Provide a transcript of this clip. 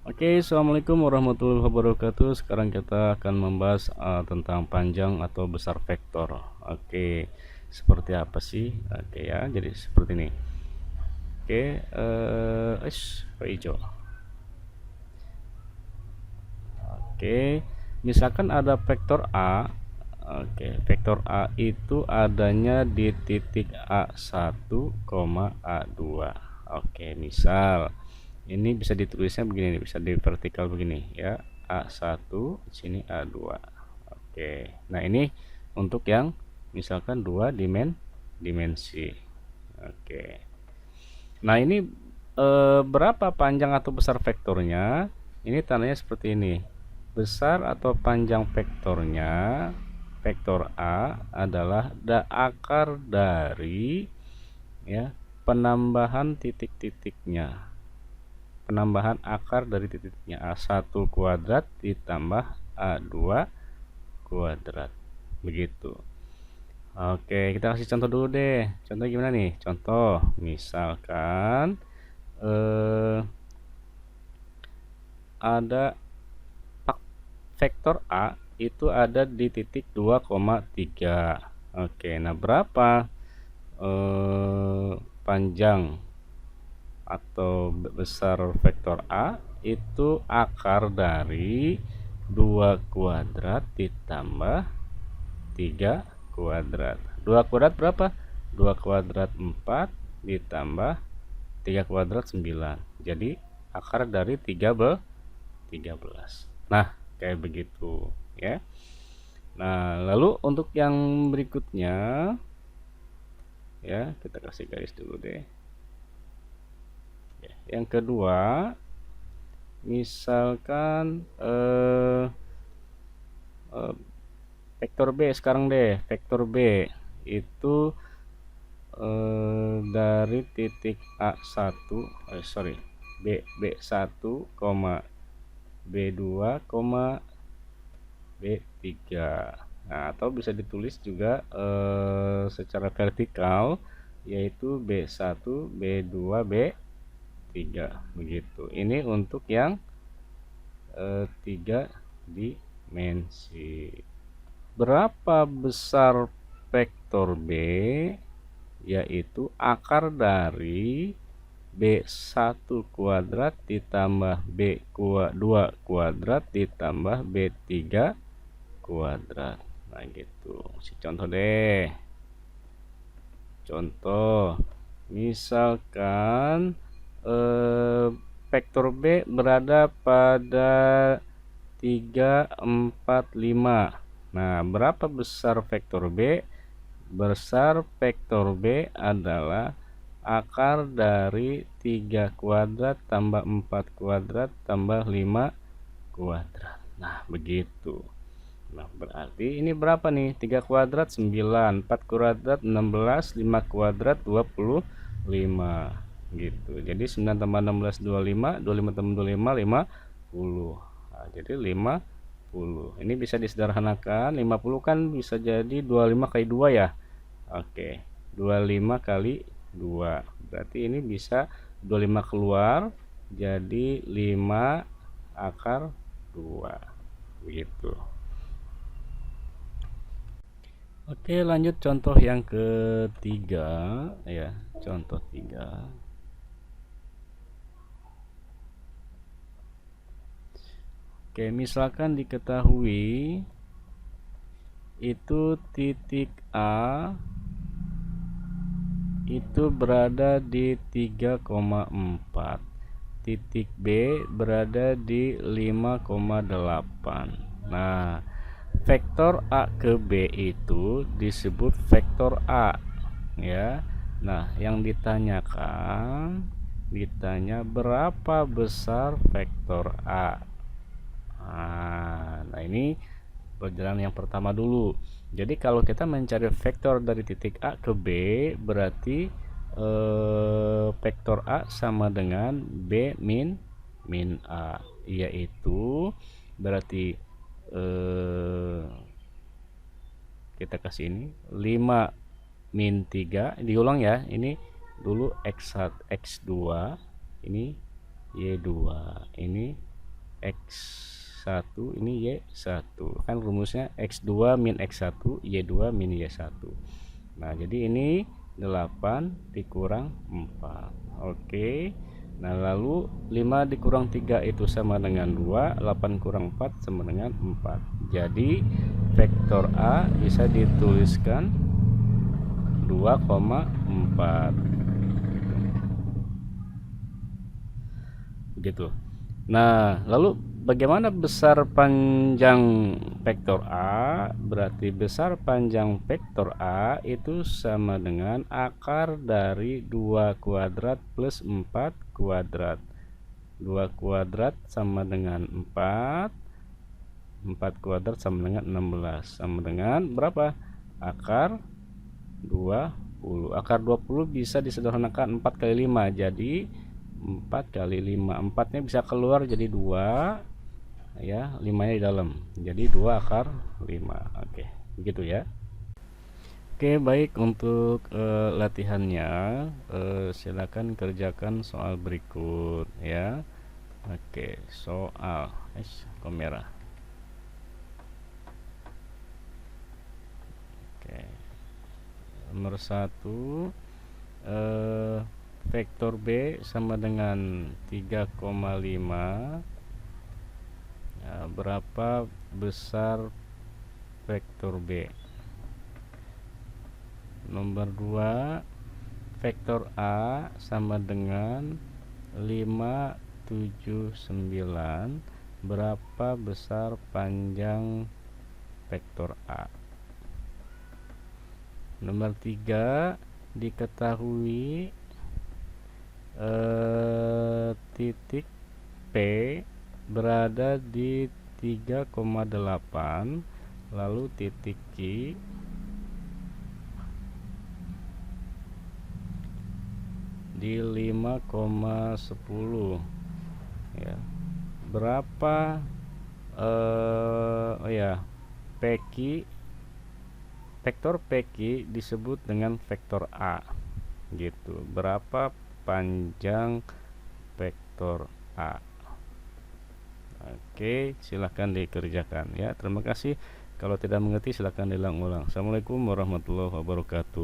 Oke, assalamualaikum warahmatullahi wabarakatuh. Sekarang kita akan membahas tentang panjang atau besar vektor. Oke, seperti apa sih? Oke ya, jadi seperti ini. Oke, hijau. Oke, misalkan ada vektor A. Oke, vektor A itu adanya di titik A1, A2. Oke, misal ini bisa ditulisnya begini nih, bisa di vertikal begini ya. A1 sini A2. Oke. Nah, ini untuk yang misalkan dua dimensi. Oke. Nah, ini berapa panjang atau besar vektornya? Ini tandanya seperti ini. Besar atau panjang vektornya, vektor A adalah akar dari ya penambahan titik-titiknya. Penambahan akar dari titiknya A1 kuadrat ditambah A2 kuadrat. Begitu. Oke, kita kasih contoh dulu deh. Contoh gimana nih? Contoh, misalkan ada vektor A itu ada di titik 2,3. Oke, nah berapa panjang atau besar vektor A? Itu akar dari 2 kuadrat ditambah 3 kuadrat. 2 kuadrat berapa? 2 kuadrat 4 ditambah 3 kuadrat 9. Jadi akar dari 13. Nah, kayak begitu ya. Nah, lalu untuk yang berikutnya ya, kita kasih garis dulu deh. Yang kedua, misalkan vektor B sekarang deh. Vektor B itu dari titik A1 B1, B2, B3. Nah, atau bisa ditulis juga secara vertikal, yaitu B1, B2, B3 begitu. Ini untuk yang 3 dimensi. Berapa besar vektor B? Yaitu akar dari B1 kuadrat ditambah B2 kuadrat ditambah B3 kuadrat. Nah, gitu. Si contoh deh. Contoh, misalkan vektor B berada pada 3, 4, 5. Nah, berapa besar vektor B? Besar vektor B adalah akar dari 3 kuadrat tambah 4 kuadrat tambah 5 kuadrat. Nah, begitu. Nah, berarti ini berapa nih? 3 kuadrat 9, 4 kuadrat 16, 5 kuadrat 25 gitu. Jadi 9 tambah 16 25, 25 tambah 25 50. Nah, jadi 50. Ini bisa disederhanakan, 50 kan bisa jadi 25 kali 2 ya. Oke, 25 kali 2. Berarti ini bisa 25 keluar jadi 5 akar 2. Begitu. Oke, lanjut contoh yang ketiga ya. Contoh 3. Oke, misalkan diketahui itu titik A itu berada di 3,4, titik B berada di 5,8. Nah, vektor A ke B itu disebut vektor A ya. Nah, yang ditanya berapa besar vektor A. Nah, ini perjalanan yang pertama dulu. Jadi kalau kita mencari vektor dari titik A ke B, berarti vektor A sama dengan B min A, yaitu berarti kita kasih ini 5 min 3, diulang ya. Ini dulu X1, X2, ini Y2, ini X1 ini Y1 kan rumusnya X2 min X1 Y2 min Y1. Nah jadi ini 8 dikurang 4. Oke. Nah lalu 5 dikurang 3 itu sama dengan 2, 8 kurang 4 sama dengan 4. Jadi vektor A bisa dituliskan 2,4 begitu. Nah lalu bagaimana besar panjang vektor A? Berarti besar panjang vektor A itu sama dengan akar dari 2 kuadrat plus 4 kuadrat. 2 kuadrat sama dengan 4 kuadrat sama dengan 16, sama dengan berapa? Akar 20. Akar 20 bisa disederhanakan 4 kali 5, jadi 4 kali 5, 4 nya bisa keluar jadi 2 ya, 5 nya di dalam, jadi 2 akar 5. Oke begitu ya. Oke baik, untuk latihannya silakan kerjakan soal berikut ya. Oke, soal kamera. Oke, nomor 1, vektor B sama dengan 3,5. Nah, berapa besar vektor B? Nomor 2, vektor A sama dengan 5, 7, 9. Berapa besar panjang vektor A? Nomor 3, diketahui titik P berada di 3,8, lalu titik Q di 5,10 ya. Berapa PQ, vektor PQ disebut dengan vektor A gitu. Berapa panjang vektor A? Oke, silahkan dikerjakan ya. Terima kasih. Kalau tidak mengerti silahkan diulang-ulang. Assalamualaikum warahmatullahi wabarakatuh.